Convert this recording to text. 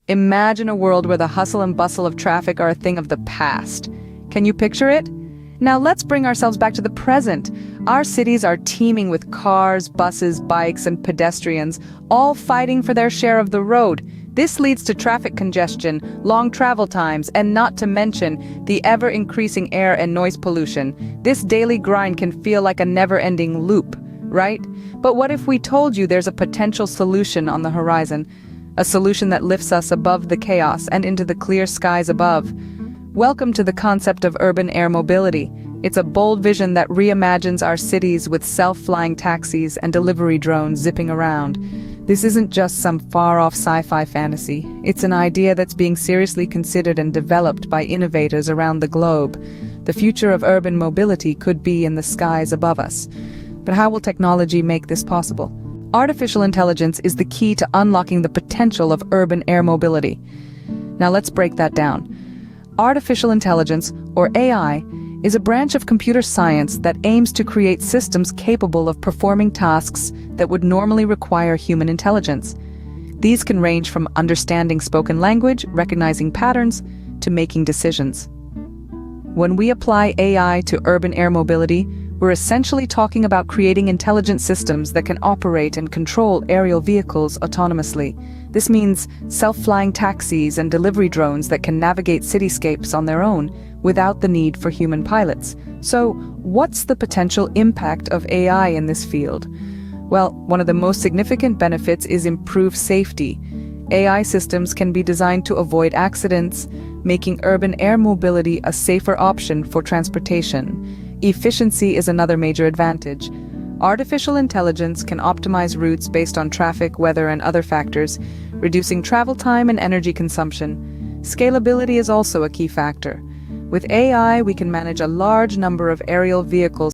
Imagine a world where the hustle and bustle of traffic are a thing of the past. Can you picture it? Now let's bring ourselves back to the present. Our cities are teeming with cars, buses, bikes, and pedestrians, all fighting for their share of the road. This leads to traffic congestion, long travel times, and not to mention the ever-increasing air and noise pollution. This daily grind can feel like a never-ending loop, right? But what if we told you there's a potential solution on the horizon? A solution that lifts us above the chaos and into the clear skies above. Welcome to the concept of urban air mobility. It's a bold vision that reimagines our cities with self-flying taxis and delivery drones zipping around. This isn't just some far-off sci-fi fantasy. It's an idea that's being seriously considered and developed by innovators around the globe. The future of urban mobility could be in the skies above us. But how will technology make this possible? Artificial intelligence is the key to unlocking the potential of urban air mobility. Now let's break that down. Artificial intelligence, or AI, is a branch of computer science that aims to create systems capable of performing tasks that would normally require human intelligence. These can range from understanding spoken language, recognizing patterns, to making decisions. When we apply AI to urban air mobility, we're essentially talking about creating intelligent systems that can operate and control aerial vehicles autonomously. This means self-flying taxis and delivery drones that can navigate cityscapes on their own without the need for human pilots. So, what's the potential impact of AI in this field? Well, one of the most significant benefits is improved safety. AI systems can be designed to avoid accidents, making urban air mobility a safer option for transportation. Efficiency is another major advantage. Artificial intelligence can optimize routes based on traffic, weather, and other factors, reducing travel time and energy consumption. Scalability is also a key factor. With AI, we can manage a large number of aerial vehicles